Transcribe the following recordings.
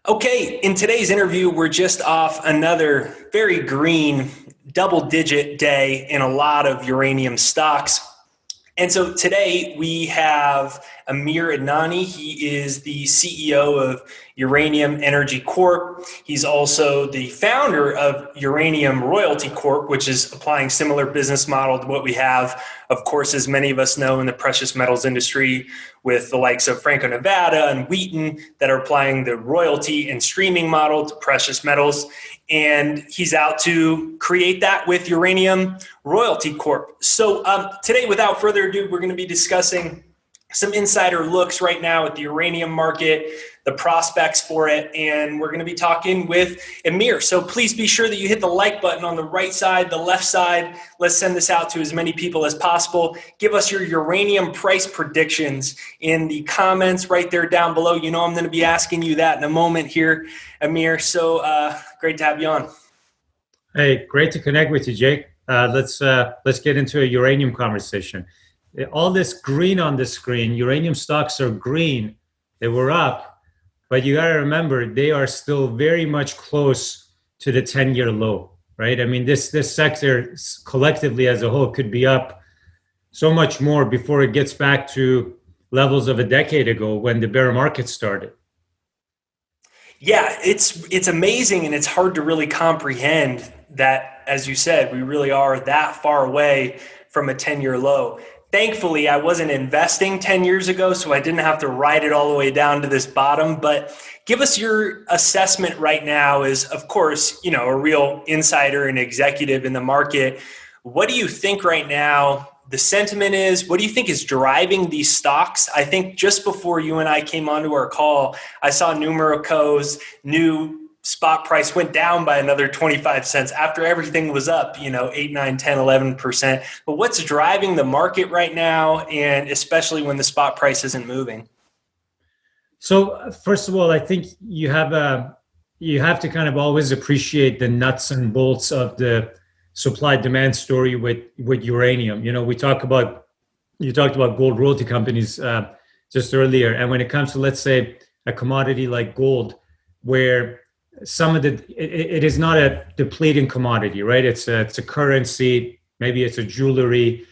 Okay, in today's interview, we're just off another very green double-digit day in a lot of uranium stocks. And so today we have Amir Adnani. He is the CEO of Uranium Energy Corp. He's also the founder of Uranium Royalty Corp, which is applying similar business model to what we have, of course, as many of us know in the precious metals industry, with the likes of Franco-Nevada and Wheaton that are applying the royalty and streaming model to precious metals. And he's out to create that with Uranium Royalty Corp. So today, without further ado, we're going to be discussing some insider looks right now at the uranium market, the prospects for it, and we're going to be talking with Amir. So please be sure that you hit the like button on the right side, the left side. Let's send this out to as many people as possible. Give us your uranium price predictions in the comments right there down below. You know I'm going to be asking you that in a moment here, Amir. So great to have you on. Hey, great to connect with you, Jake. Let's get into a uranium conversation. All this green on the screen, uranium stocks are green. They were up, but you got to remember they are still very much close to the 10-year low, right? I mean, this sector collectively as a whole could be up so much more before it gets back to levels of a decade ago when the bear market started. Yeah, it's amazing, and it's hard to really comprehend that, as you said, we really are that far away from a 10-year low. Thankfully, I wasn't investing 10 years ago, so I didn't have to ride it all the way down to this bottom. But give us your assessment right now as, of course, you know, a real insider and executive in the market. What do you think right now the sentiment is? What do you think is driving these stocks? I think just before you and I came onto our call, I saw Numerico's new spot price went down by another 25 cents after everything was up, 8, 9, 10, 11%. But what's driving the market right now, and especially when the spot price isn't moving? So first of all, I think you have to kind of always appreciate the nuts and bolts of the supply demand story with uranium. You talked about gold royalty companies just earlier. And when it comes to, let's say, a commodity like gold, where it is not a depleting commodity, right? It's a currency, maybe it's a jewelry.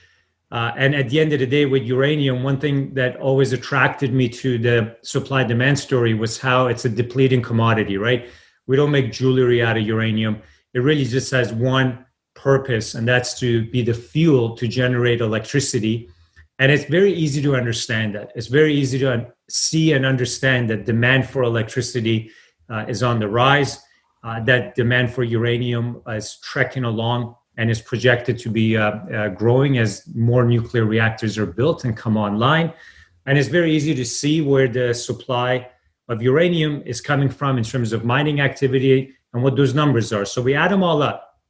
And at the end of the day, with uranium, one thing that always attracted me to the supply demand story was how it's a depleting commodity, right? We don't make jewelry out of uranium. It really just has one purpose, and that's to be the fuel to generate electricity. And it's very easy to understand that. It's very easy to see and understand that demand for electricity is on the rise, that demand for uranium is trekking along and is projected to be growing as more nuclear reactors are built and come online. And it's very easy to see where the supply of uranium is coming from in terms of mining activity and what those numbers are. So we add them all up.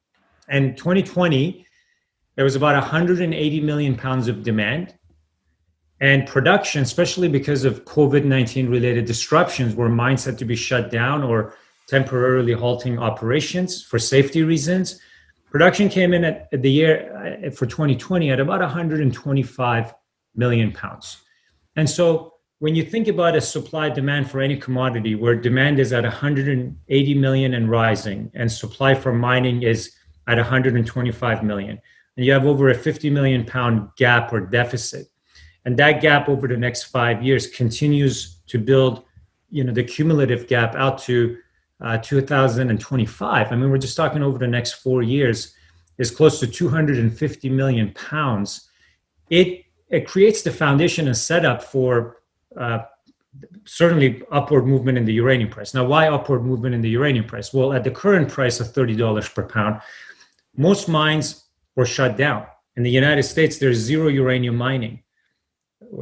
And 2020, there was about 180 million pounds of demand. And production, especially because of COVID-19 related disruptions where mines had to be shut down or temporarily halting operations for safety reasons, production came in at the year for 2020 at about 125 million pounds. And so when you think about a supply demand for any commodity where demand is at 180 million and rising, and supply for mining is at 125 million, and you have over a 50 million pound gap or deficit. And that gap over the next 5 years continues to build, the cumulative gap out to 2025. I mean, we're just talking over the next 4 years is close to 250 million pounds. It creates the foundation and setup for certainly upward movement in the uranium price. Now, why upward movement in the uranium price? Well, at the current price of $30 per pound, most mines were shut down. In the United States, there's zero uranium mining.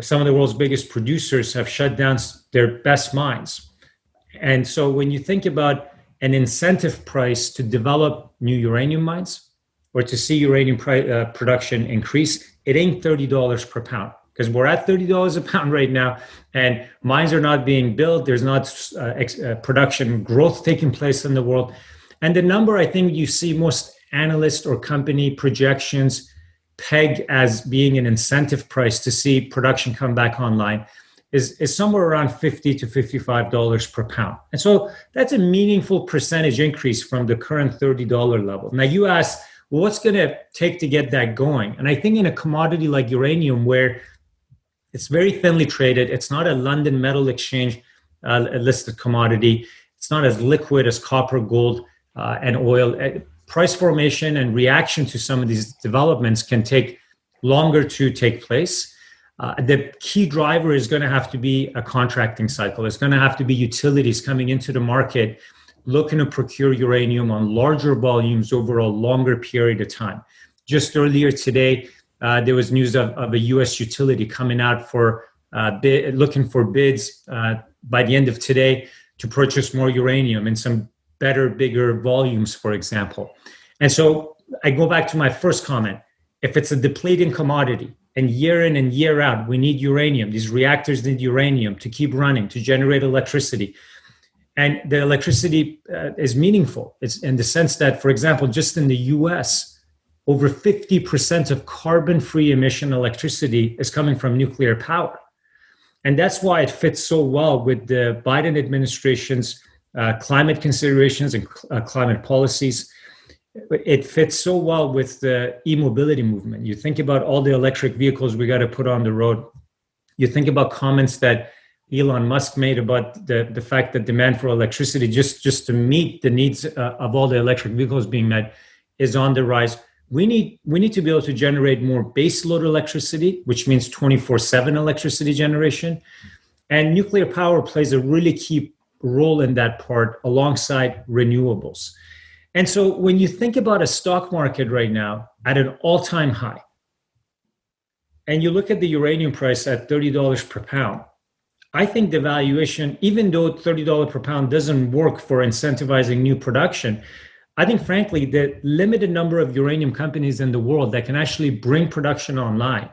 Some of the world's biggest producers have shut down their best mines. And so when you think about an incentive price to develop new uranium mines or to see uranium production increase, it ain't $30 per pound, because we're at $30 a pound right now and mines are not being built. There's not production growth taking place in the world. And the number I think you see most analyst or company projections peg as being an incentive price to see production come back online is somewhere around $50 to $55 per pound. And so that's a meaningful percentage increase from the current $30 level. Now you ask, well, what's going to take to get that going? And I think in a commodity like uranium, where it's very thinly traded, it's not a London Metal Exchange listed commodity, it's not as liquid as copper, gold, and oil. Price formation and reaction to some of these developments can take longer to take place. The key driver is going to have to be a contracting cycle. It's going to have to be utilities coming into the market looking to procure uranium on larger volumes over a longer period of time. Just earlier today, there was news of a U.S. utility coming out for looking for bids by the end of today to purchase more uranium in some better, bigger volumes, for example. And so I go back to my first comment. If it's a depleting commodity, and year in and year out, we need uranium. These reactors need uranium to keep running, to generate electricity. And the electricity is meaningful. It's in the sense that, for example, just in the US, over 50% of carbon-free emission electricity is coming from nuclear power. And that's why it fits so well with the Biden administration's climate considerations and climate policies. It fits so well with the e-mobility movement. You think about all the electric vehicles we got to put on the road. You think about comments that Elon Musk made about the fact that demand for electricity just to meet the needs of all the electric vehicles being met is on the rise. We need to be able to generate more baseload electricity, which means 24/7 electricity generation. And nuclear power plays a really key role in that part alongside renewables. And so when you think about a stock market right now at an all-time high, and you look at the uranium price at $30 per pound, I think the valuation, even though $30 per pound doesn't work for incentivizing new production, I think, frankly, the limited number of uranium companies in the world that can actually bring production online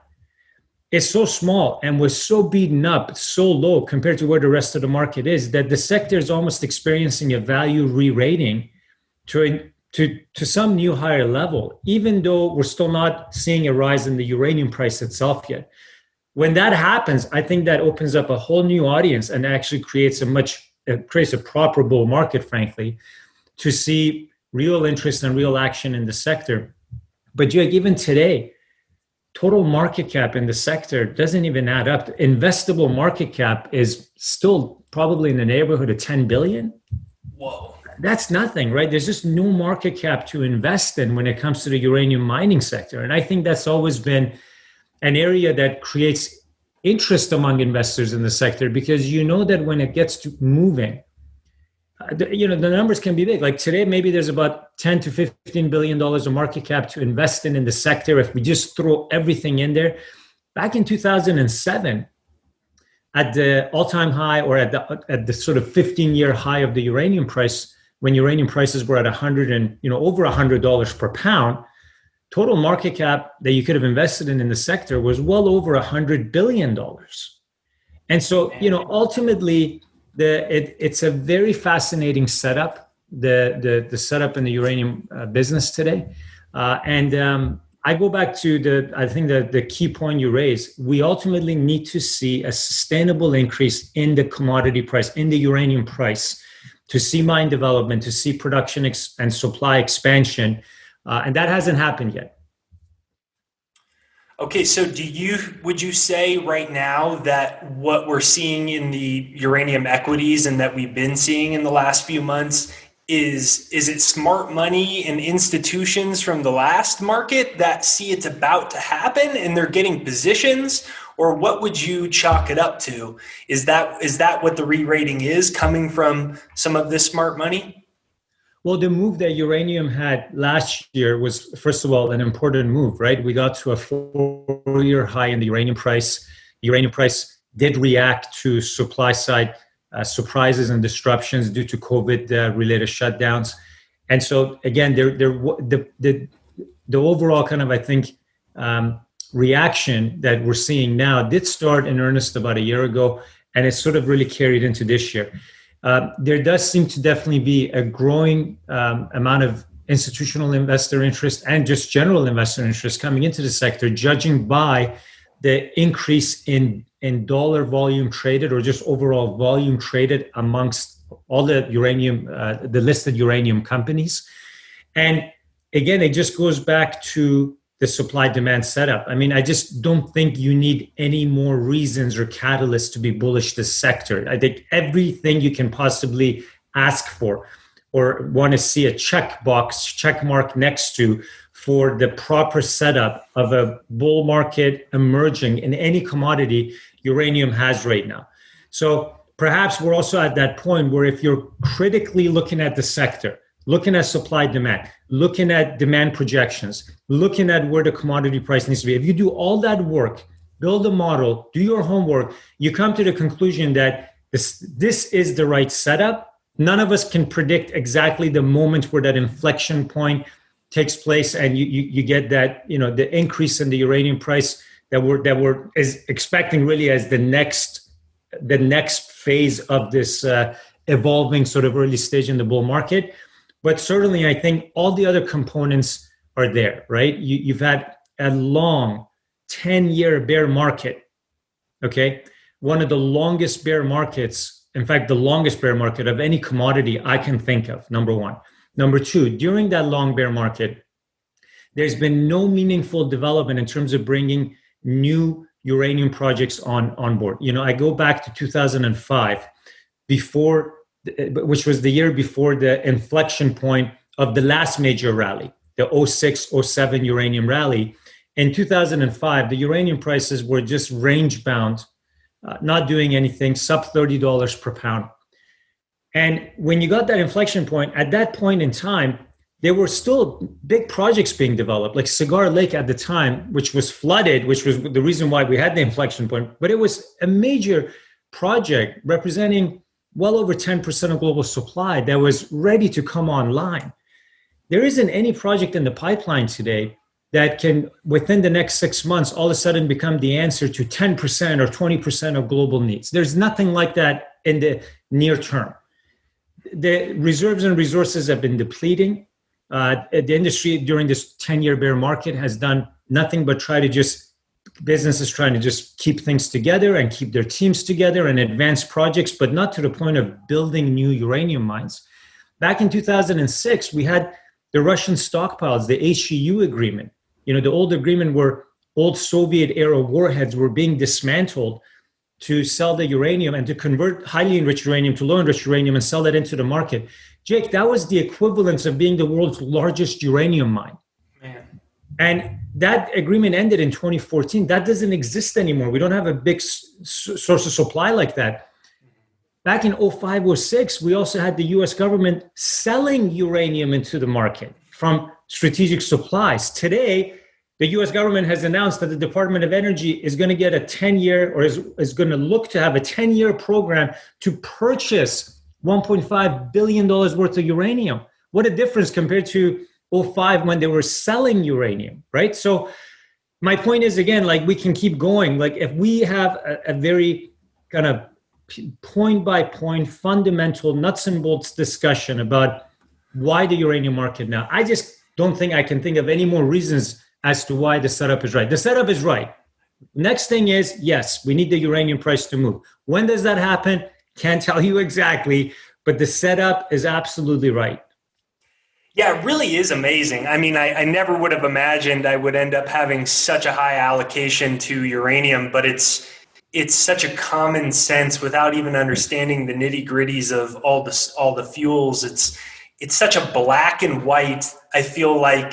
is so small and was so beaten up, so low compared to where the rest of the market is, that the sector is almost experiencing a value re-rating to some new higher level, even though we're still not seeing a rise in the uranium price itself yet. When that happens, I think that opens up a whole new audience and actually creates a proper bull market, frankly, to see real interest and real action in the sector. But Jake, even today, total market cap in the sector doesn't even add up. Investable market cap is still probably in the neighborhood of 10 billion. Whoa. That's nothing, right? There's just no market cap to invest in when it comes to the uranium mining sector. And I think that's always been an area that creates interest among investors in the sector, because you know that when it gets to moving, the numbers can be big. Like today, maybe there's about 10 to $15 billion of market cap to invest in the sector if we just throw everything in there. Back in 2007, at the all-time high, or at the sort of 15-year high of the uranium price, when uranium prices were at over $100 per pound, total market cap that you could have invested in the sector was well over $100 billion. And so, ultimately, it's a very fascinating setup, the setup in the uranium business today. I go back to I think the key point you raised. We ultimately need to see a sustainable increase in the commodity price, in the uranium price, to see mine development, to see production and supply expansion. And that hasn't happened yet. Okay, so would you say right now that what we're seeing in the uranium equities and that we've been seeing in the last few months is it smart money and institutions from the last market that see it's about to happen and they're getting positions? Or what would you chalk it up to? Is that what the re-rating is, coming from some of this smart money? Well, the move that uranium had last year was, first of all, an important move, right? We got to a 4-year high in the uranium price. The uranium price did react to supply side surprises and disruptions due to COVID-related shutdowns. And so, again, the overall kind of, I think, reaction that we're seeing now did start in earnest about a year ago, and it's sort of really carried into this year. There does seem to definitely be a growing amount of institutional investor interest and just general investor interest coming into the sector, judging by the increase in in dollar volume traded or just overall volume traded amongst all the uranium, the listed uranium companies. And again, it just goes back to the supply demand setup. I mean, I just don't think you need any more reasons or catalysts to be bullish this sector. I think everything you can possibly ask for or want to see a check mark next to for the proper setup of a bull market emerging in any commodity uranium has right now. So perhaps we're also at that point where if you're critically looking at the sector, looking at supply demand, looking at demand projections, looking at where the commodity price needs to be, if you do all that work, build a model, do your homework, you come to the conclusion that this is the right setup. None of us can predict exactly the moment where that inflection point takes place and you get that, the increase in the uranium price that we're expecting really as the next phase of this evolving sort of early stage in the bull market. But certainly, I think all the other components are there, right? You've had a long 10-year bear market, okay? One of the longest bear markets, in fact, the longest bear market of any commodity I can think of, number one. Number two, during that long bear market, there's been no meaningful development in terms of bringing new uranium projects on board. I go back to 2005, which was the year before the inflection point of the last major rally, the 06-07 uranium rally. In 2005, the uranium prices were just range bound, not doing anything, sub $30 per pound. And when you got that inflection point, at that point in time, there were still big projects being developed, like Cigar Lake at the time, which was flooded, which was the reason why we had the inflection point. But it was a major project representing well over 10% of global supply that was ready to come online. There isn't any project in the pipeline today that can, within the next 6 months, all of a sudden become the answer to 10% or 20% of global needs. There's nothing like that in the near term. The reserves and resources have been depleting. The industry during this 10-year bear market has done nothing but businesses trying to just keep things together and keep their teams together and advance projects, but not to the point of building new uranium mines. Back in 2006, we had the Russian stockpiles, the HEU agreement, the old agreement where old Soviet era warheads were being dismantled to sell the uranium and to convert highly enriched uranium to low enriched uranium and sell that into the market. Jake, that was the equivalence of being the world's largest uranium mine. Man. And that agreement ended in 2014. That doesn't exist anymore. We don't have a big source of supply like that. Back in 05, 06, we also had the US government selling uranium into the market from strategic supplies. Today, the US government has announced that the Department of Energy is going to get a 10-year or is going to look to have a 10-year program to purchase $1.5 billion worth of uranium. What a difference compared to 05 when they were selling uranium, right? So my point is, again, we can keep going. If we have a very kind of point by point, fundamental nuts and bolts discussion about why the uranium market now, I just don't think I can think of any more reasons as to why the setup is right. The setup is right. Next thing is, yes, we need the uranium price to move. When does that happen? Can't tell you exactly, but the setup is absolutely right. Yeah, it really is amazing. I mean, I never would have imagined I would end up having such a high allocation to uranium, but it's such a common sense without even understanding the nitty-gritties of all the fuels. It's such a black and white. I feel like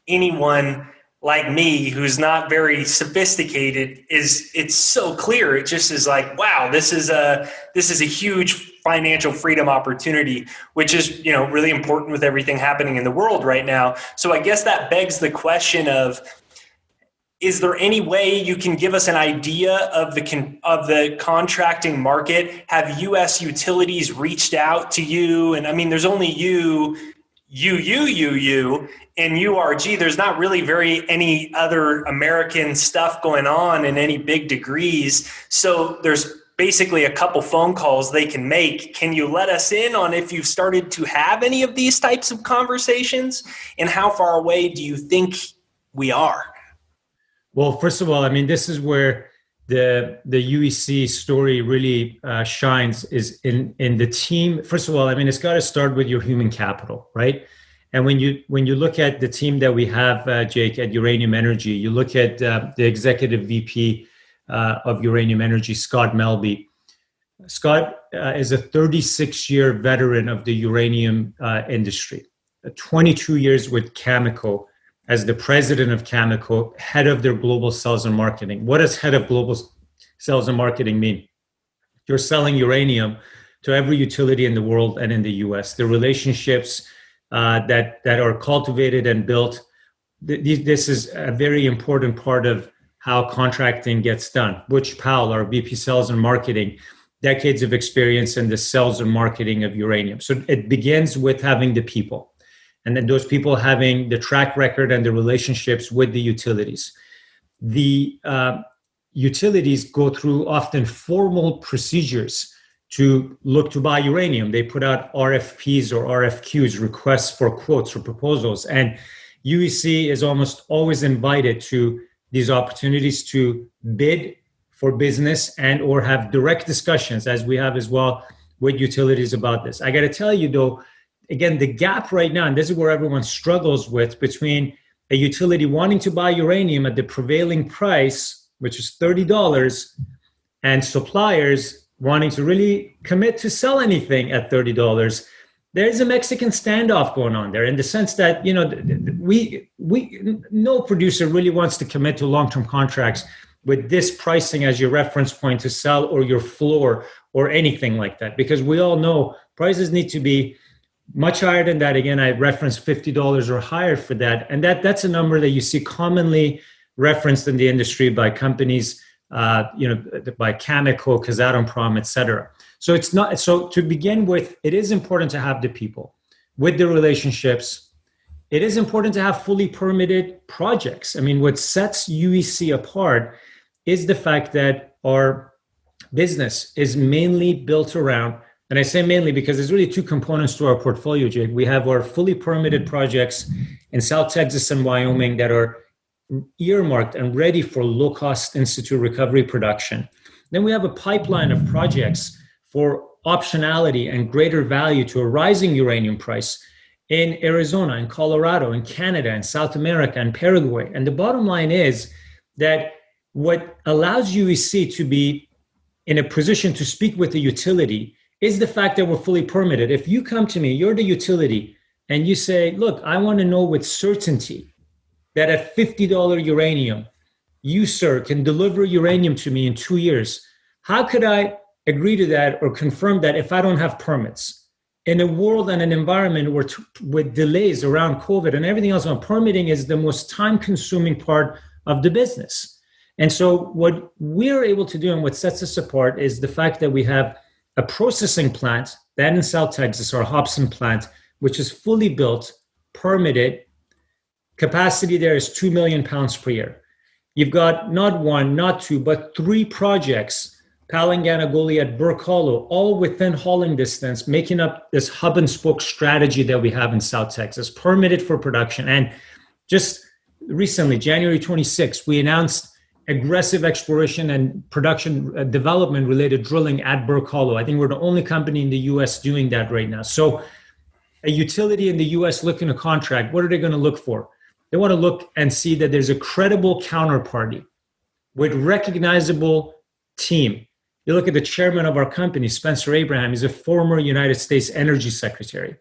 anyone like me who's not very sophisticated it's so clear. It just is like, wow, this is a huge financial freedom opportunity, which is, really important with everything happening in the world right now. So I guess that begs the question of, is there any way you can give us an idea of the contracting market? Have U.S. utilities reached out to you? And I mean, there's only you, and URG. There's not really any other American stuff going on in any big degrees. So there's basically a couple phone calls they can make. Can you let us in on if you've started to have any of these types of conversations? And how far away do you think we are? Well, first of all, I mean, this is where the UEC story really shines is in the team. First of all, I mean, it's got to start with your human capital, right? And when you look at the team that we have, Jake, at Uranium Energy, you look at the executive VP of Uranium Energy, Scott Melby. Scott is a 36-year veteran of the uranium industry, 22 years with Cameco as the president of Cameco, head of their global sales and marketing. What does head of global sales and marketing mean? You're selling uranium to every utility in the world and in the US. The relationships that are cultivated and built, this is a very important part of how contracting gets done. Butch Powell, our VP sales and marketing, decades of experience in the sales and marketing of uranium. So it begins with having the people. And then those people having the track record and the relationships with the utilities. The utilities go through often formal procedures to look to buy uranium. They put out RFPs or RFQs, requests for quotes or proposals. And UEC is almost always invited to these opportunities to bid for business and or have direct discussions, as we have as well, with utilities about this. I got to tell you, though, again, the gap right now, and this is where everyone struggles with, between a utility wanting to buy uranium at the prevailing price, which is $30, and suppliers wanting to really commit to sell anything at $30, there's a Mexican standoff going on there, in the sense that, you know, no producer really wants to commit to long-term contracts with this pricing as your reference point to sell, or your floor, or anything like that, because we all know prices need to be much higher than that. Again, I referenced $50 or higher for that. And that's a number that you see commonly referenced in the industry by companies, by Cameco, Kazatomprom, et cetera. So it's not, so to begin with, it is important to have the people with the relationships. It is important to have fully permitted projects. I mean, what sets UEC apart is the fact that our business is mainly built around, and I say mainly because there's really two components to our portfolio, Jake. We have our fully permitted projects in South Texas and Wyoming that are earmarked and ready for low-cost in-situ recovery production. Then we have a pipeline of projects for optionality and greater value to a rising uranium price in Arizona, in Colorado, in Canada, in South America, and Paraguay. And the bottom line is that what allows UEC to be in a position to speak with the utility is the fact that we're fully permitted. If you come to me, you're the utility, and you say, look, I want to know with certainty that at $50 uranium, you, sir, can deliver uranium to me in 2 years. How could I agree to that or confirm that if I don't have permits? In a world and an environment where with delays around COVID and everything else, permitting is the most time-consuming part of the business. And so what we're able to do and what sets us apart is the fact that we have a processing plant, that in South Texas, our Hobson plant, which is fully built, permitted. Capacity there is 2 million pounds per year. You've got not one, not two, but 3 projects, Palangana, Goliad, Burke Hollow, all within hauling distance, making up this hub and spoke strategy that we have in South Texas, permitted for production. And just recently, January 26th, we announced aggressive exploration and production development related drilling at Burke Hollow. I think we're the only company in the US doing that right now. So a utility in the US looking to contract, what are they going to look for? They want to look and see that there's a credible counterparty with recognizable team. You look at the chairman of our company, Spencer Abraham, he's a former United States Energy Secretary.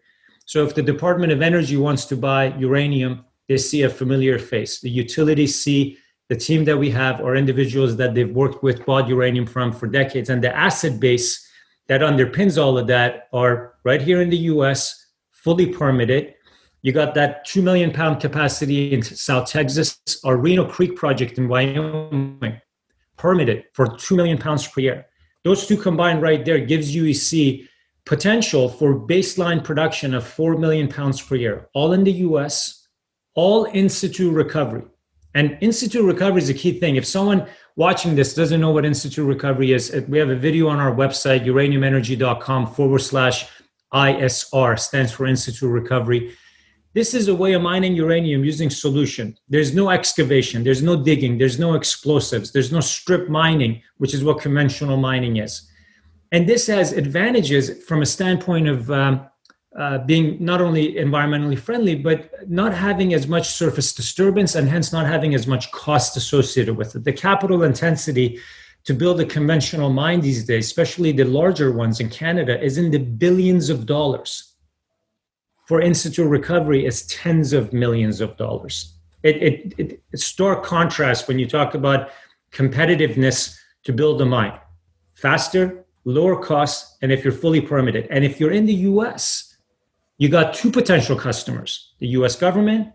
So if the Department of Energy wants to buy uranium, they see a familiar face. The utilities see the team that we have, or individuals that they've worked with, bought uranium from for decades. And the asset base that underpins all of that are right here in the US, fully permitted. You got that 2 million pound capacity in South Texas, our Reno Creek project in Wyoming, permitted for 2 million pounds per year. Those two combined right there gives UEC potential for baseline production of 4 million pounds per year, all in the US, all in situ recovery. And in situ recovery is a key thing. If someone watching this doesn't know what in situ recovery is, we have a video on our website, uraniumenergy.com/ISR, stands for in situ recovery. This is a way of mining uranium using solution. There's no excavation, there's no digging, there's no explosives, there's no strip mining, which is what conventional mining is. And this has advantages from a standpoint of being not only environmentally friendly, but not having as much surface disturbance and hence not having as much cost associated with it. The capital intensity to build a conventional mine these days, especially the larger ones in Canada, is in the billions of dollars. For in-situ recovery is tens of millions of dollars. It's stark contrast when you talk about competitiveness to build a mine. Faster, lower costs, and if you're fully permitted. And if you're in the US, you got two potential customers, the US government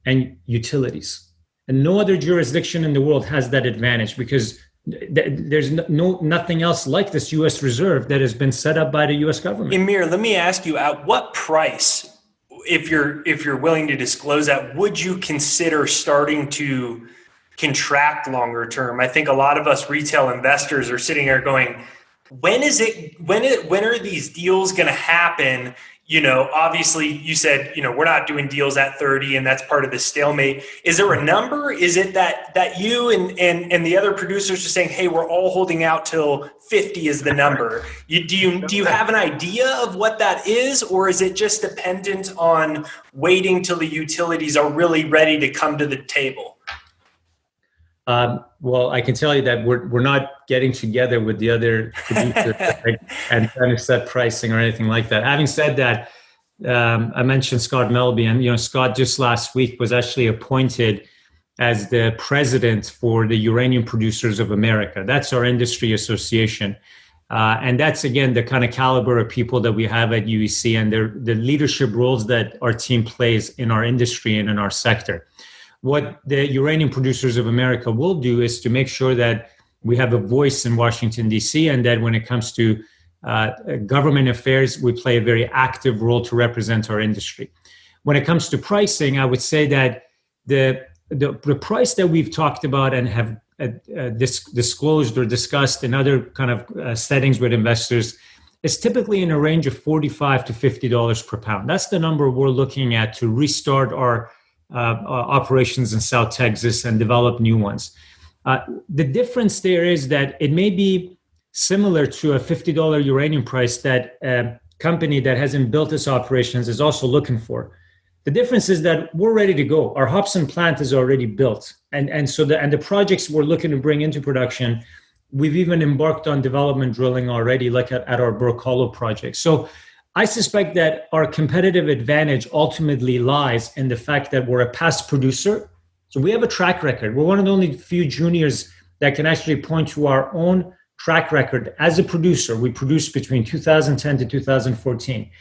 and utilities. And no other jurisdiction in the world has that advantage because there's nothing else like this U.S. reserve that has been set up by the U.S. government. Amir, let me ask you, at what price, if you're willing to disclose that, would you consider starting to contract longer term? I think a lot of us retail investors are sitting there going, when are these deals going to happen? You know, obviously you said, you know, we're not doing deals at 30 and that's part of the stalemate. Is there a number? Is it that you and the other producers are saying, hey, we're all holding out till 50 is the number? Do you have an idea of what that is, or is it just dependent on waiting till the utilities are really ready to come to the table? Well, I can tell you that we're not getting together with the other producers and trying to set pricing or anything like that. Having said that, I mentioned Scott Melby, and Scott just last week was actually appointed as the president for the Uranium Producers of America. That's our industry association, and that's again the kind of caliber of people that we have at UEC and the leadership roles that our team plays in our industry and in our sector. What the Uranium Producers of America will do is to make sure that we have a voice in Washington, D.C., and that when it comes to government affairs, we play a very active role to represent our industry. When it comes to pricing, I would say that the price that we've talked about and have disclosed or discussed in other kind of settings with investors is typically in a range of $45 to $50 per pound. That's the number we're looking at to restart our operations in South Texas and develop new ones. The difference there is that it may be similar to a $50 uranium price that a company that hasn't built its operations is also looking for. The difference is that we're ready to go. Our Hobson plant is already built. And so the projects we're looking to bring into production, we've even embarked on development drilling already, like at our Burke Hollow project. So I suspect that our competitive advantage ultimately lies in the fact that we're a past producer. So we have a track record. We're one of the only few juniors that can actually point to our own track record as a producer. We produced between 2010 to 2014.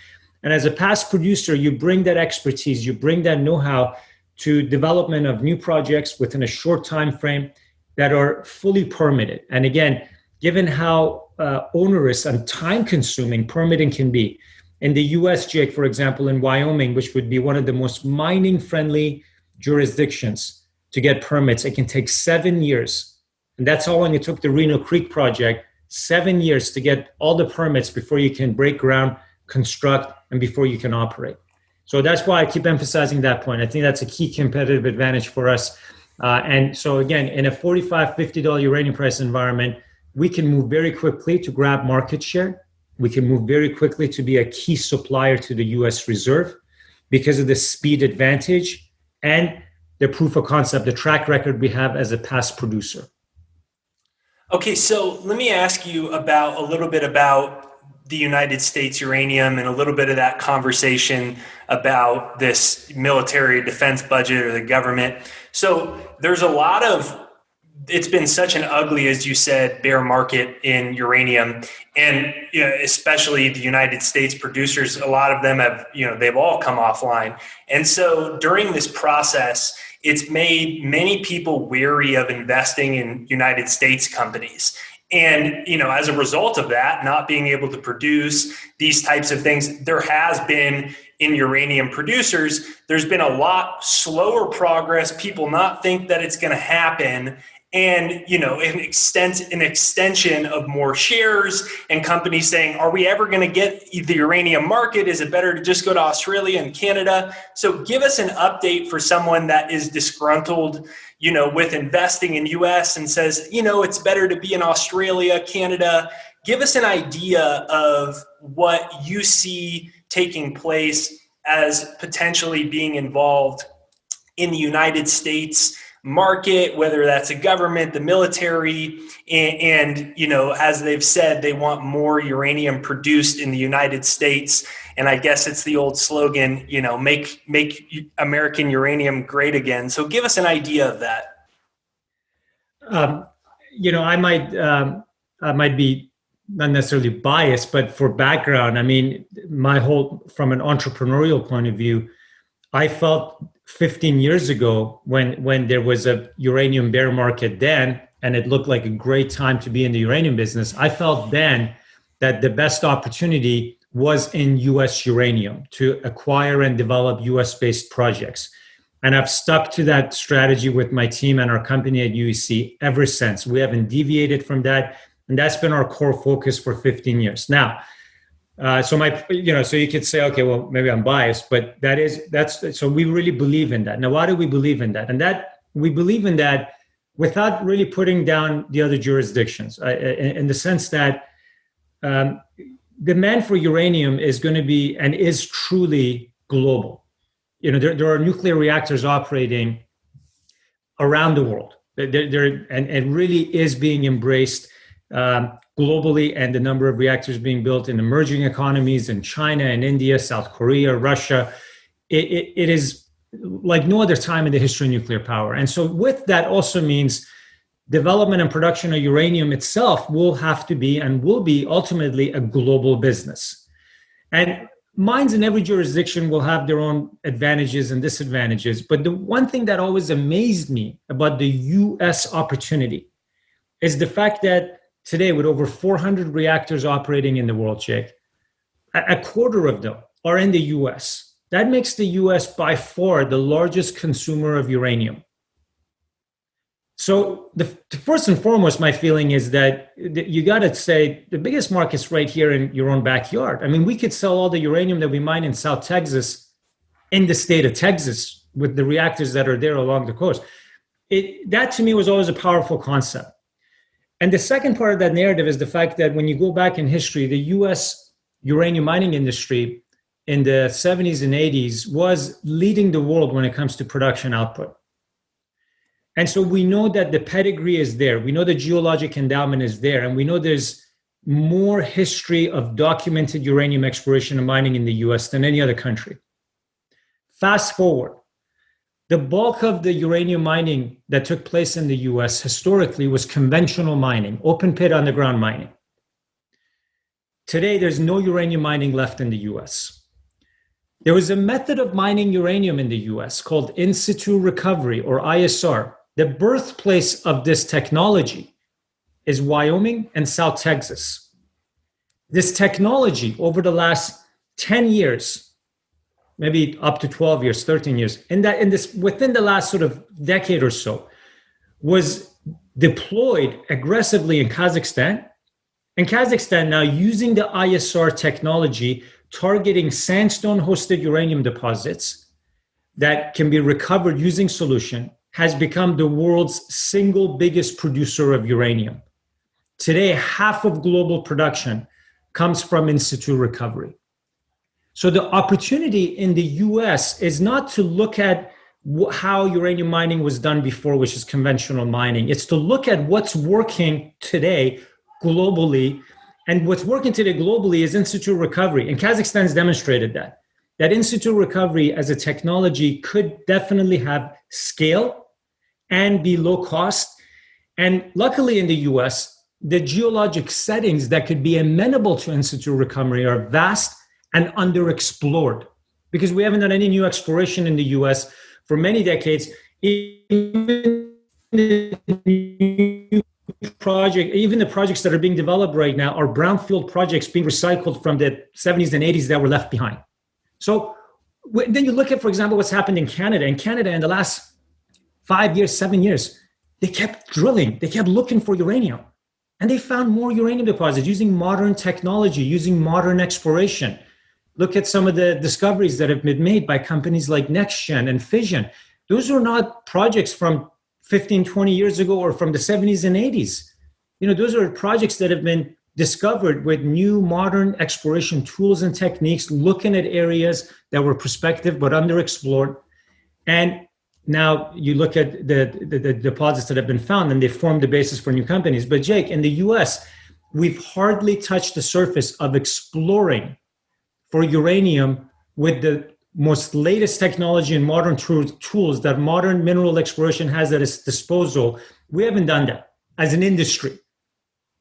And as a past producer, you bring that expertise, you bring that know-how to development of new projects within a short time frame that are fully permitted. And again, given how onerous and time-consuming permitting can be, in the US, Jake, for example, in Wyoming, which would be one of the most mining-friendly jurisdictions to get permits, it can take 7 years. And that's how long it took the Reno Creek project, 7 years to get all the permits before you can break ground, construct, and before you can operate. So that's why I keep emphasizing that point. I think that's a key competitive advantage for us. And so again, in a $45, $50 uranium price environment, we can move very quickly to grab market share. We can move very quickly to be a key supplier to the US Reserve because of the speed advantage and the proof of concept, the track record we have as a past producer. Okay, so let me ask you a little bit about the United States uranium and a little bit of that conversation about this military defense budget or the government. So there's a lot of, it's been such an ugly, as you said, bear market in uranium. And especially the United States producers, a lot of them have, they've all come offline. And so during this process, it's made many people weary of investing in United States companies. And, as a result of that, not being able to produce these types of things, there has been in uranium producers, there's been a lot slower progress. People not think that it's going to happen. and an extension of more shares, and companies saying, are we ever going to get the uranium market? Is it better to just go to Australia and Canada? So give us an update for someone that is disgruntled with investing in US and says, it's better to be in Australia, Canada. Give us an idea of what you see taking place as potentially being involved in the United States market, whether that's a government, the military, and as they've said, they want more uranium produced in the United States. And I guess it's the old slogan, make American uranium great again. So give us an idea of that. I might be not necessarily biased, but for background, I mean, from an entrepreneurial point of view, I felt 15 years ago when there was a uranium bear market then, and it looked like a great time to be in the uranium business, I felt then that the best opportunity was in US uranium to acquire and develop US-based projects. And I've stuck to that strategy with my team and our company at UEC ever since. We haven't deviated from that. And that's been our core focus for 15 years. Now, so you could say, okay, well, maybe I'm biased, but so we really believe in that. Now, why do we believe in that? And that we believe in that without really putting down the other jurisdictions, in the sense that demand for uranium is going to be and is truly global. There are nuclear reactors operating around the world. And really is being embraced globally, and the number of reactors being built in emerging economies in China and India, South Korea, Russia, it is like no other time in the history of nuclear power. And so with that also means development and production of uranium itself will have to be and will be ultimately a global business. And mines in every jurisdiction will have their own advantages and disadvantages. But the one thing that always amazed me about the US opportunity is the fact that today, with over 400 reactors operating in the world, Jake, a quarter of them are in the US. That makes the US by far the largest consumer of uranium. So the first and foremost, my feeling is that you got to say the biggest market's right here in your own backyard. I mean, we could sell all the uranium that we mine in South Texas in the state of Texas with the reactors that are there along the coast. That to me was always a powerful concept. And the second part of that narrative is the fact that when you go back in history, the US uranium mining industry in the 70s and 80s was leading the world when it comes to production output. And so we know that the pedigree is there. We know the geologic endowment is there. And we know there's more history of documented uranium exploration and mining in the US than any other country. Fast forward. The bulk of the uranium mining that took place in the US historically was conventional mining, open pit underground mining. Today, there's no uranium mining left in the US. There was a method of mining uranium in the US called in situ recovery, or ISR. The birthplace of this technology is Wyoming and South Texas. This technology over the last 10 years, maybe up to 12 years, 13 years, within the last sort of decade or so, was deployed aggressively in Kazakhstan. And Kazakhstan now using the ISR technology, targeting sandstone-hosted uranium deposits that can be recovered using solution, has become the world's single biggest producer of uranium. Today, half of global production comes from in situ recovery. So the opportunity in the US is not to look at how uranium mining was done before, which is conventional mining. It's to look at what's working today globally. And what's working today globally is in situ recovery. And Kazakhstan's demonstrated that in situ recovery as a technology could definitely have scale and be low cost. And luckily in the US, the geologic settings that could be amenable to in situ recovery are vast and underexplored, because we haven't done any new exploration in the US for many decades. Even the projects that are being developed right now are brownfield projects being recycled from the 70s and 80s that were left behind. So then you look at, for example, what's happened in Canada. In Canada, in the last 5 years, 7 years, they kept drilling, they kept looking for uranium. And they found more uranium deposits using modern technology, using modern exploration. Look at some of the discoveries that have been made by companies like NextGen and Fission. Those are not projects from 15, 20 years ago or from the 70s and 80s. Those are projects that have been discovered with new modern exploration tools and techniques, looking at areas that were prospective but underexplored. And now you look at the deposits that have been found, and they form the basis for new companies. But Jake, in the US, we've hardly touched the surface of exploring for uranium with the most latest technology and modern tools that modern mineral exploration has at its disposal. We haven't done that as an industry.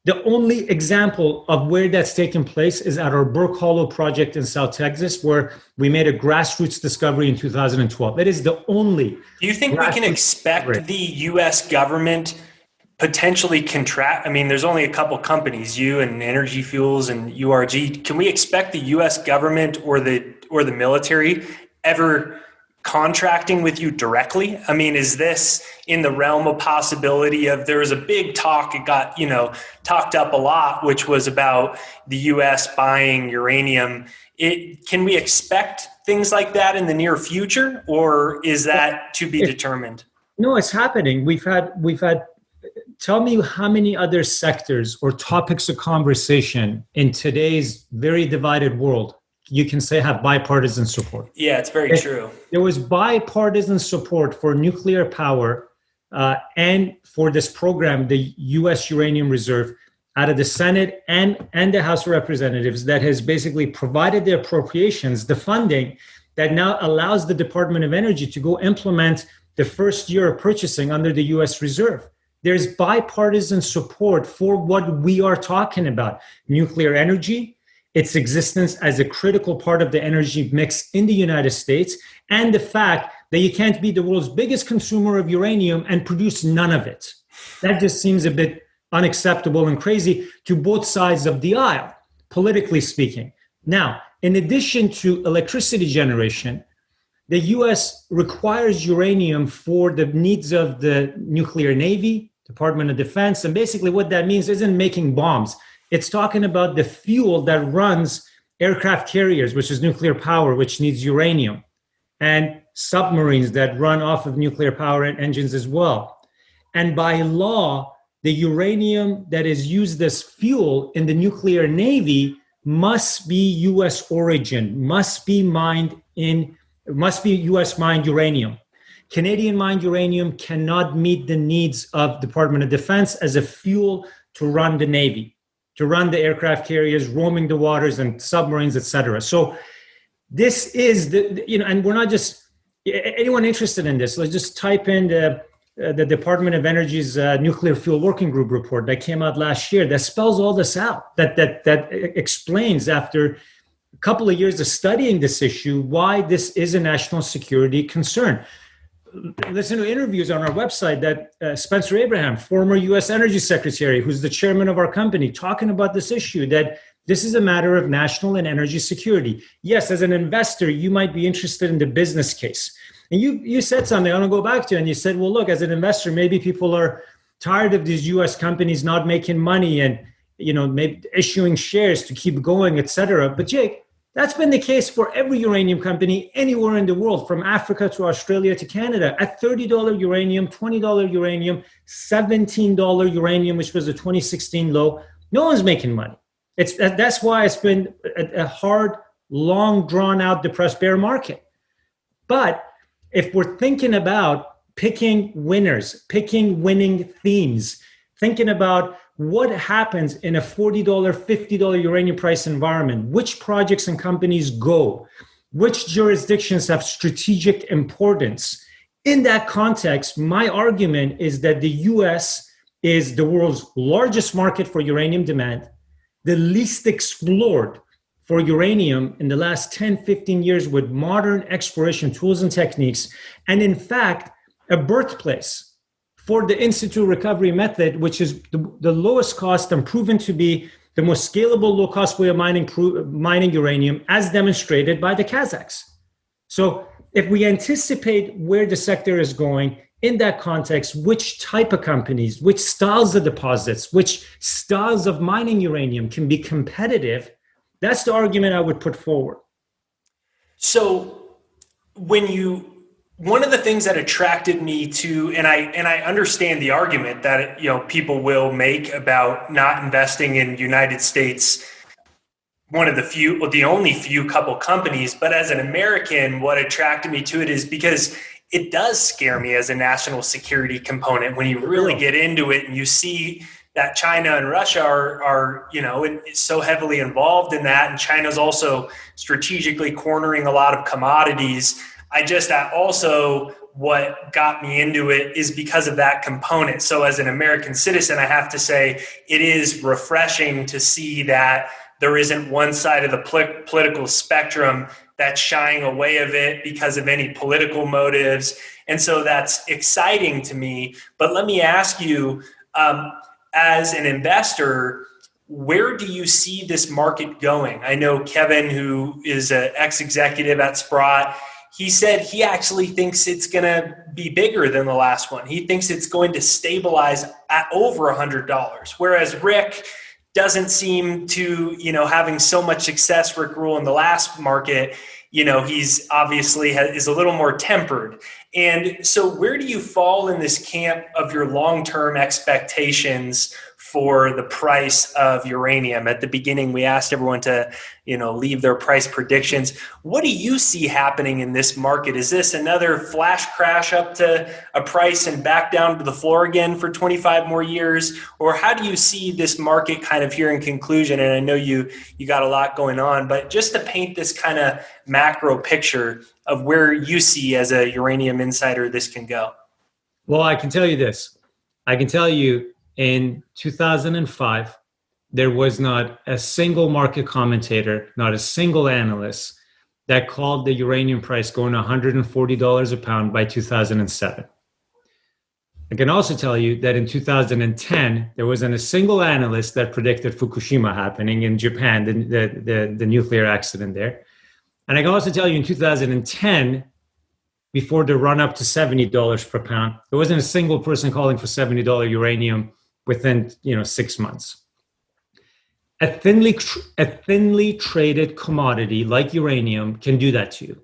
The only example of where that's taken place is at our Burke Hollow project in South Texas, where we made a grassroots discovery in 2012. It is the only. Do you think we can expect the U.S. government potentially contract? I mean, there's only a couple companies, you and Energy Fuels and URG. Can we expect the U.S. government or the military ever contracting with you directly? I mean, is this in the realm of possibility of, there was a big talk, it got, talked up a lot, which was about the US buying uranium. Can we expect things like that in the near future, or is that to be determined? No, it's happening. We've had, tell me how many other sectors or topics of conversation in today's very divided world you can say have bipartisan support. Yeah, it's very true. There was bipartisan support for nuclear power and for this program, the U.S. Uranium Reserve, out of the Senate and the House of Representatives, that has basically provided the appropriations, the funding that now allows the Department of Energy to go implement the first year of purchasing under the U.S. Reserve. There's bipartisan support for what we are talking about: nuclear energy, its existence as a critical part of the energy mix in the United States, and the fact that you can't be the world's biggest consumer of uranium and produce none of it. That just seems a bit unacceptable and crazy to both sides of the aisle, politically speaking. Now, in addition to electricity generation, the US requires uranium for the needs of the nuclear Navy, Department of Defense, and basically what that means isn't making bombs. It's talking about the fuel that runs aircraft carriers, which is nuclear power, which needs uranium, and submarines that run off of nuclear power and engines as well. And by law, the uranium that is used as fuel in the nuclear Navy must be US origin, must be US mined uranium. Canadian mined uranium cannot meet the needs of Department of Defense as a fuel to run the Navy, to run the aircraft carriers, roaming the waters and submarines, et cetera. So this is and we're not just, anyone interested in this, let's just type in the Department of Energy's Nuclear Fuel Working Group report that came out last year that spells all this out, that explains, after a couple of years of studying this issue, why this is a national security concern. Listen to interviews on our website that Spencer Abraham, former U.S. Energy Secretary, who's the chairman of our company, talking about this issue, that this is a matter of national and energy security. Yes, as an investor, you might be interested in the business case. And you said something, I want to go back to, and you said, well, look, as an investor, maybe people are tired of these U.S. companies not making money and, maybe issuing shares to keep going, et cetera. But Jake, that's been the case for every uranium company anywhere in the world, from Africa to Australia to Canada. At $30 uranium, $20 uranium, $17 uranium, which was a 2016 low, no one's making money. That's why it's been a hard, long, drawn-out, depressed bear market. But if we're thinking about picking winners, picking winning themes, thinking about what happens in a $40, $50 uranium price environment, which projects and companies go, which jurisdictions have strategic importance. In that context, my argument is that the US is the world's largest market for uranium demand, the least explored for uranium in the last 10, 15 years with modern exploration tools and techniques, and in fact, a birthplace for the in-situ recovery method, which is the lowest cost and proven to be the most scalable, low-cost way of mining uranium, as demonstrated by the Kazakhs. So if we anticipate where the sector is going, in that context, which type of companies, which styles of deposits, which styles of mining uranium can be competitive, that's the argument I would put forward. So one of the things that attracted me to, and I understand the argument that people will make about not investing in United States, one of the only few couple companies, but as an American, what attracted me to it is because it does scare me as a national security component when you really get into it and you see that China and Russia are so heavily involved in that, and China's also strategically cornering a lot of commodities. What got me into it is because of that component. So as an American citizen, I have to say it is refreshing to see that there isn't one side of the political spectrum that's shying away of it because of any political motives. And so that's exciting to me. But let me ask you, as an investor, where do you see this market going? I know Kevin, who is an ex-executive at Sprott, he said he actually thinks it's going to be bigger than the last one. He thinks it's going to stabilize at over $100, whereas Rick doesn't seem to, having so much success, Rick Rule, in the last market, he's obviously is a little more tempered. And so where do you fall in this camp of your long-term expectations for the price of uranium? At the beginning, we asked everyone to, leave their price predictions. What do you see happening in this market? Is this another flash crash up to a price and back down to the floor again for 25 more years? Or how do you see this market kind of here in conclusion? And I know you got a lot going on, but just to paint this kind of macro picture of where you see as a uranium insider this can go. Well, I can tell you this. I can tell you in 2005, there was not a single market commentator, not a single analyst that called the uranium price going to $140 a pound by 2007. I can also tell you that in 2010, there wasn't a single analyst that predicted Fukushima happening in Japan, the nuclear accident there. And I can also tell you in 2010, before the run up to $70 per pound, there wasn't a single person calling for $70 uranium within 6 months. A thinly traded commodity like uranium can do that to you.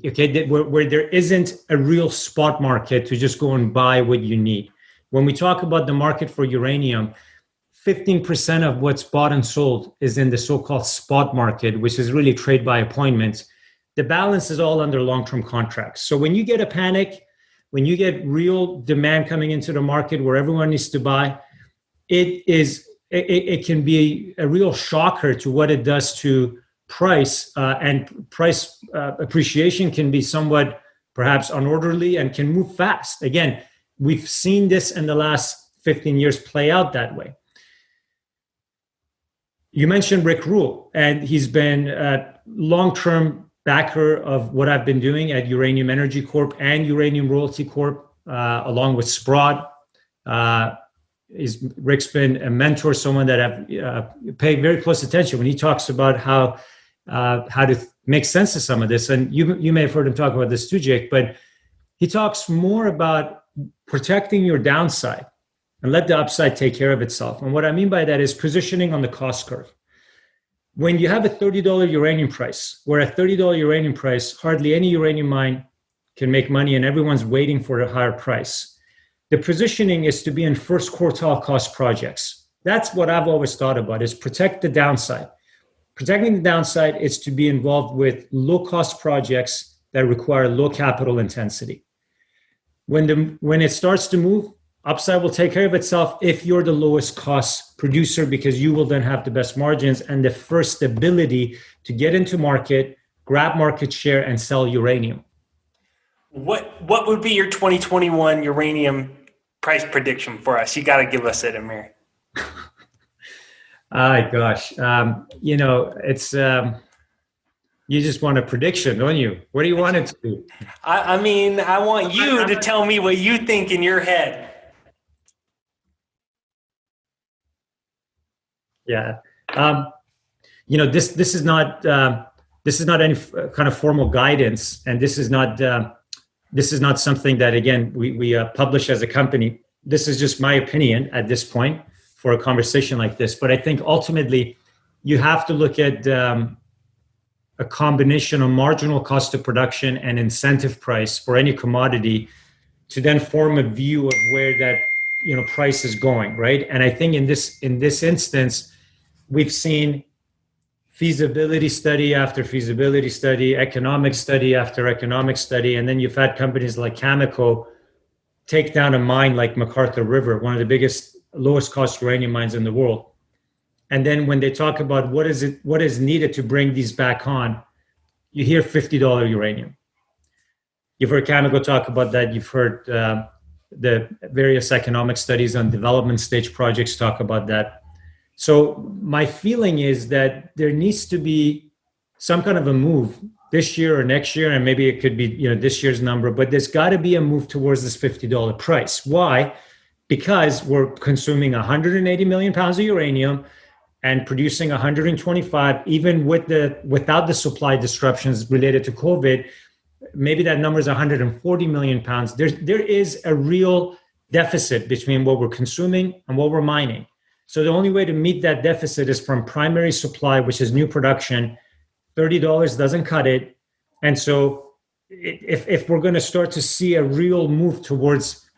Okay, where there isn't a real spot market to just go and buy what you need. When we talk about the market for uranium, 15% of what's bought and sold is in the so-called spot market, which is really trade by appointment. The balance is all under long-term contracts. So when you get a panic, when you get real demand coming into the market where everyone needs to buy, it can be a real shocker to what it does to price, and price appreciation can be somewhat perhaps unorderly and can move fast. Again, we've seen this in the last 15 years play out that way. You mentioned Rick Rule, and he's been a long-term backer of what I've been doing at Uranium Energy Corp and Uranium Royalty Corp, along with Sprott. Rick's been a mentor, someone that I've paid very close attention when he talks about how to make sense of some of this. And you may have heard him talk about this too, Jake, but he talks more about protecting your downside and let the upside take care of itself. And what I mean by that is positioning on the cost curve. When you have a $30 uranium price, where a $30 uranium price, hardly any uranium mine can make money and everyone's waiting for a higher price. The positioning is to be in first quartile cost projects. That's what I've always thought about, is protect the downside. Protecting the downside is to be involved with low-cost projects that require low capital intensity. When it starts to move, upside will take care of itself if you're the lowest cost producer, because you will then have the best margins and the first ability to get into market, grab market share, and sell uranium. What would be your 2021 uranium price prediction for us? You got to give us it, Amir. Gosh, it's you just want a prediction, don't you? What do you want it to be? I mean, I want you to tell me what you think in your head. Yeah, this is not any kind of formal guidance, and this is not this is not something that, again, we publish as a company. This is just my opinion at this point for a conversation like this. But I think ultimately you have to look at a combination of marginal cost of production and incentive price for any commodity to then form a view of where that price is going, right? And I think in this instance, we've seen feasibility study after feasibility study, economic study after economic study, and then you've had companies like Cameco take down a mine like McArthur River, one of the biggest, lowest cost uranium mines in the world. And then when they talk about what is needed to bring these back on, you hear $50 uranium. You've heard Cameco talk about that. You've heard the various economic studies on development stage projects talk about that. So my feeling is that there needs to be some kind of a move this year or next year, and maybe it could be this year's number, but there's got to be a move towards this $50 price. Why? Because we're consuming 180 million pounds of uranium and producing 125, even without the supply disruptions related to COVID. Maybe that number is 140 million pounds. There is a real deficit between what we're consuming and what we're mining. So the only way to meet that deficit is from primary supply, which is new production. $30 doesn't cut it. And so if we're going to start to see a real move towards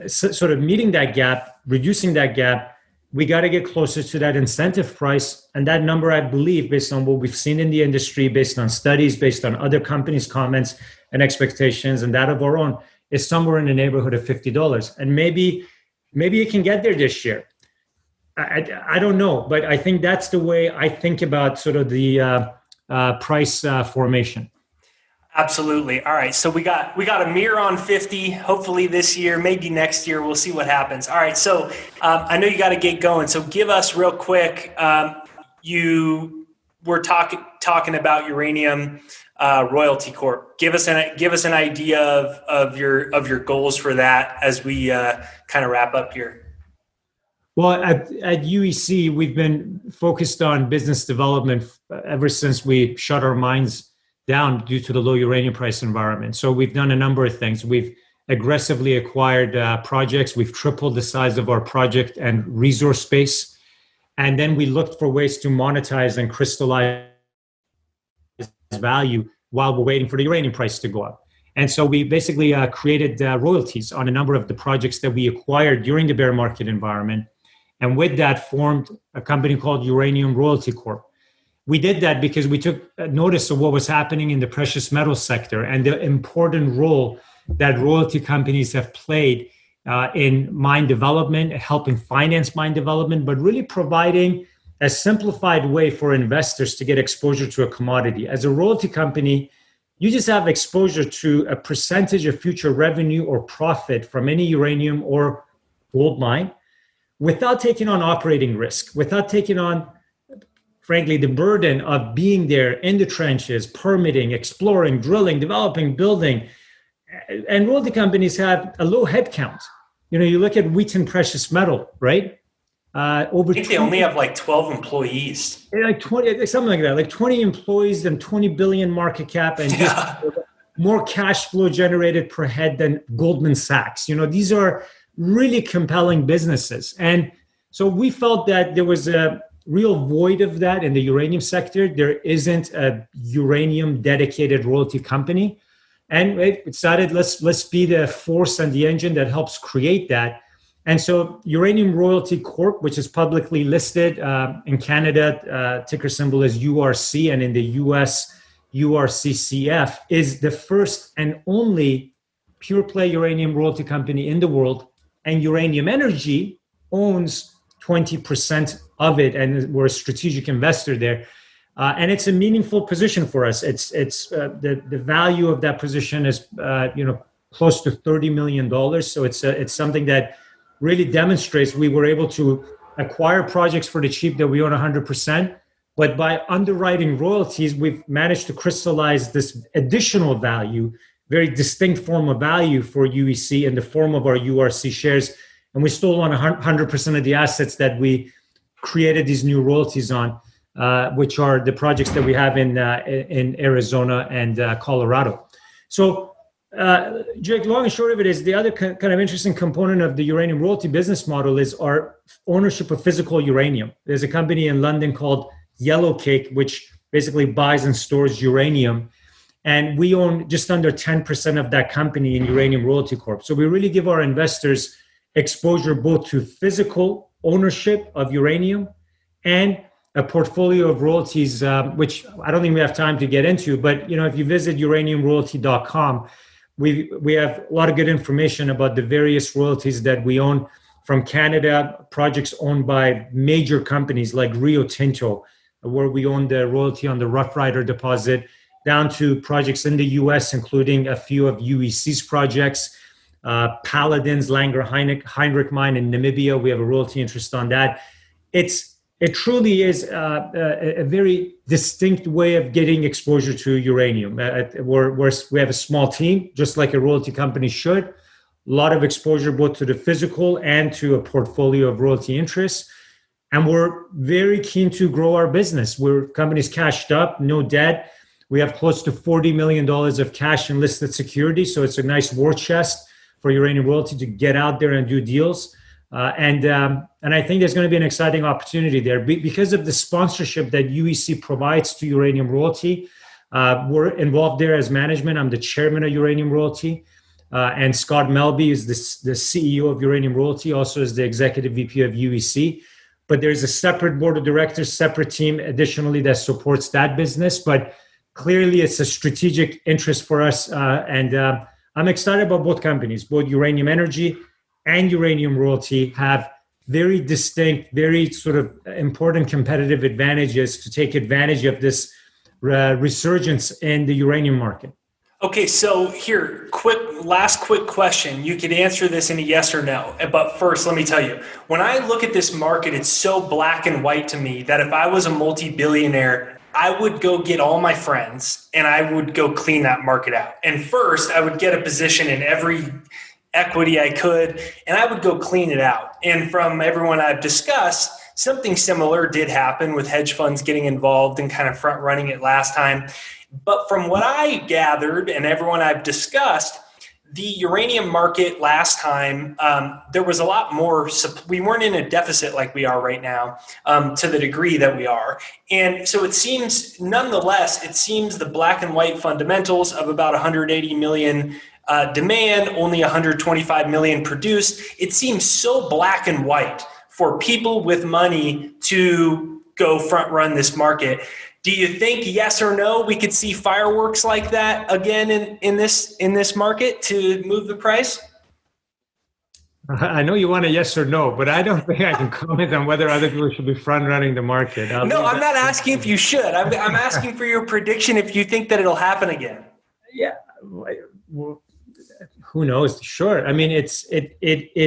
sort of meeting that gap, reducing that gap, we got to get closer to that incentive price. And that number, I believe, based on what we've seen in the industry, based on studies, based on other companies' comments and expectations, and that of our own, is somewhere in the neighborhood of $50. And maybe it can get there this year. I don't know, but I think that's the way I think about sort of the price formation. Absolutely. All right. So we got Amir on 50, hopefully this year, maybe next year. We'll see what happens. All right. So I know you got to get going. So give us real quick. You were talking about Uranium Royalty Corp. Give us an idea of your goals for that as we kind of wrap up here. Well, at UEC, we've been focused on business development ever since we shut our mines down due to the low uranium price environment. So we've done a number of things. We've aggressively acquired projects. We've tripled the size of our project and resource base. And then we looked for ways to monetize and crystallize value while we're waiting for the uranium price to go up. And so we basically created royalties on a number of the projects that we acquired during the bear market environment. And with that formed a company called Uranium Royalty Corp. We did that because we took notice of what was happening in the precious metals sector and the important role that royalty companies have played in mine development, helping finance mine development, but really providing a simplified way for investors to get exposure to a commodity. As a royalty company, you just have exposure to a percentage of future revenue or profit from any uranium or gold mine without taking on operating risk, without taking on, frankly, the burden of being there in the trenches, permitting, exploring, drilling, developing, building. And royalty companies have a low head count. You look at Wheaton Precious Metal, right? I think they only have like 12 employees. Like 20, something like that, like 20 employees and 20 billion market cap and just more cash flow generated per head than Goldman Sachs. These are really compelling businesses. And so we felt that there was a real void of that in the uranium sector. There isn't a uranium dedicated royalty company. And we decided let's be the force and the engine that helps create that. And so Uranium Royalty Corp, which is publicly listed in Canada, ticker symbol is URC, and in the US, URCCF, is the first and only pure play uranium royalty company in the world. And Uranium Energy owns 20% of it, and we're a strategic investor there. And it's a meaningful position for us. It's the value of that position is close to $30 million. So it's something that really demonstrates we were able to acquire projects for the cheap that we own 100%. But by underwriting royalties, we've managed to crystallize this additional value, very distinct form of value for UEC in the form of our URC shares. And we still own 100% of the assets that we created these new royalties on, which are the projects that we have in Arizona and Colorado. So Jake, long and short of it is the other kind of interesting component of the uranium royalty business model is our ownership of physical uranium. There's a company in London called Yellowcake, which basically buys and stores uranium. And we own just under 10% of that company in Uranium Royalty Corp. So we really give our investors exposure both to physical ownership of uranium and a portfolio of royalties, which I don't think we have time to get into. But if you visit uraniumroyalty.com, we have a lot of good information about the various royalties that we own from Canada, projects owned by major companies like Rio Tinto, where we own the royalty on the Rough Rider deposit, down to projects in the US, including a few of UEC's projects, Paladin's Langer Heinrich mine in Namibia. We have a royalty interest on that. It truly is a very distinct way of getting exposure to uranium. We have a small team, just like a royalty company should. A lot of exposure both to the physical and to a portfolio of royalty interests. And we're very keen to grow our business. Company's cashed up, no debt. We have close to $40 million of cash and listed securities. So it's a nice war chest for Uranium Royalty to get out there and do deals. And I think there's going to be an exciting opportunity there because of the sponsorship that UEC provides to Uranium Royalty. We're involved there as management. I'm the chairman of Uranium Royalty. And Scott Melby is the CEO of Uranium Royalty, also is the executive VP of UEC. But there's a separate board of directors, separate team additionally that supports that business. But clearly, it's a strategic interest for us. And I'm excited about both companies. Both Uranium Energy and Uranium Royalty have very distinct, very sort of important competitive advantages to take advantage of this resurgence in the uranium market. Okay, so here, last quick question. You could answer this in a yes or no. But first, let me tell you, when I look at this market, it's so black and white to me that if I was a multi-billionaire, I would go get all my friends and I would go clean that market out. And first, I would get a position in every equity I could, and I would go clean it out. And from everyone I've discussed, something similar did happen with hedge funds getting involved and kind of front running it last time. But from what I gathered and everyone I've discussed, the uranium market last time, there was a lot more, we weren't in a deficit like we are right now to the degree that we are. And so it seems, nonetheless, the black and white fundamentals of about 180 million demand, only 125 million produced. It seems so black and white for people with money to go front run this market. Do you think, yes or no, we could see fireworks like that again in this market to move the price? I know you want a yes or no, but I don't think I can comment on whether other people should be front running the market. No, I'm not asking if you should. I'm asking for your prediction if you think that it'll happen again. Yeah. Well, who knows? Sure. I mean, it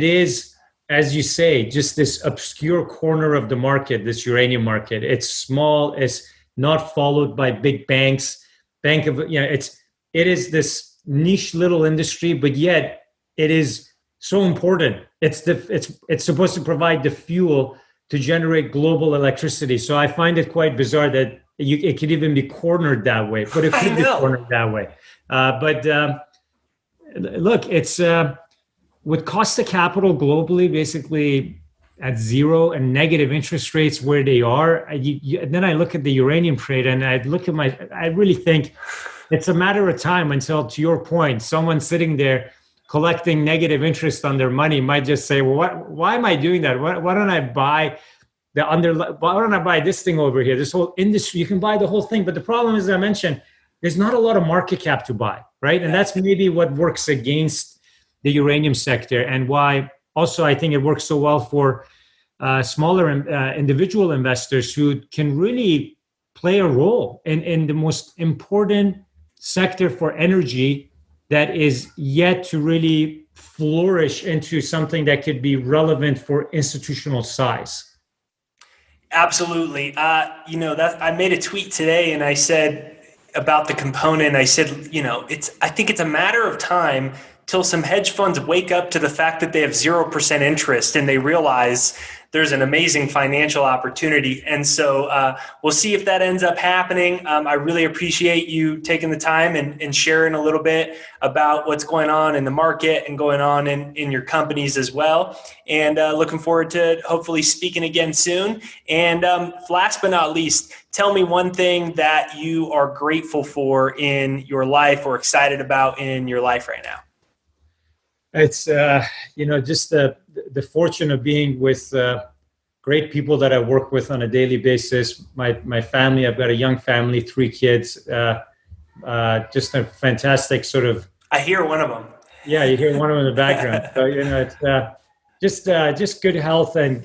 is, as you say, just this obscure corner of the market, this uranium market. It's small. It's not followed by big banks. It is this niche little industry, but yet it is so important. It's supposed to provide the fuel to generate global electricity. So I find it quite bizarre that it could even be cornered that way, but it could be cornered that way. Look, it's with cost of capital globally, basically at zero and negative interest rates where they are. Then I look at the uranium trade and I really think it's a matter of time until, to your point, someone sitting there collecting negative interest on their money might just say, well, why am I doing that? Why don't I buy why don't I buy this thing over here? This whole industry, you can buy the whole thing. But the problem is, as I mentioned, there's not a lot of market cap to buy, right? And that's maybe what works against the uranium sector, and why also I think it works so well for smaller individual investors who can really play a role in the most important sector for energy that is yet to really flourish into something that could be relevant for institutional size. Absolutely. That I made a tweet today and I said about the component, I said, I think it's a matter of time till some hedge funds wake up to the fact that they have 0% interest and they realize there's an amazing financial opportunity. And so we'll see if that ends up happening. I really appreciate you taking the time and sharing a little bit about what's going on in the market and going on in your companies as well. And looking forward to hopefully speaking again soon. And last but not least, tell me one thing that you are grateful for in your life or excited about in your life right now. It's, just the fortune of being with great people that I work with on a daily basis. My family, I've got a young family, 3 kids, just a fantastic sort of. I hear one of them. Yeah, you hear one of them in the background. So, it's just good health and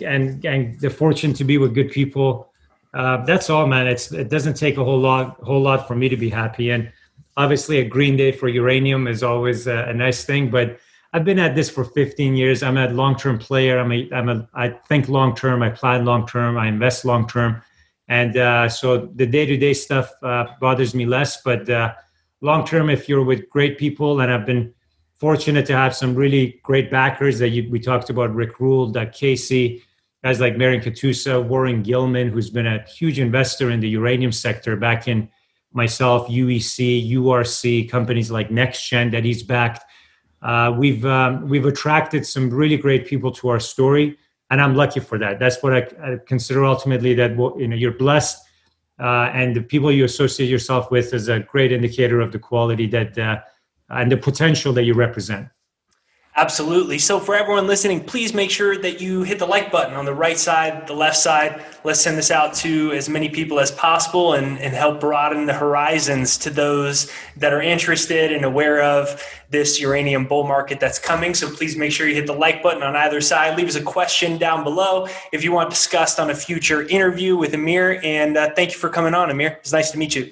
the fortune to be with good people. That's all, man. It doesn't take a whole lot for me to be happy. And obviously a green day for uranium is always a nice thing, but I've been at this for 15 years. I'm a long-term player. I think long-term, I plan long-term, I invest long-term. And so the day-to-day stuff bothers me less, but long-term, if you're with great people, and I've been fortunate to have some really great backers that we talked about, Rick Rule, Doug Casey, guys like Marion Katusa, Warren Gilman, who's been a huge investor in the uranium sector, back in myself, UEC, URC, companies like NextGen that he's backed. We've attracted some really great people to our story, and I'm lucky for that. That's what I consider ultimately, that you're blessed, and the people you associate yourself with is a great indicator of the quality that and the potential that you represent. Absolutely. So for everyone listening, please make sure that you hit the like button on the right side, the left side. Let's send this out to as many people as possible and help broaden the horizons to those that are interested and aware of this uranium bull market that's coming. So please make sure you hit the like button on either side. Leave us a question down below if you want discussed on a future interview with Amir. And thank you for coming on, Amir. It's nice to meet you.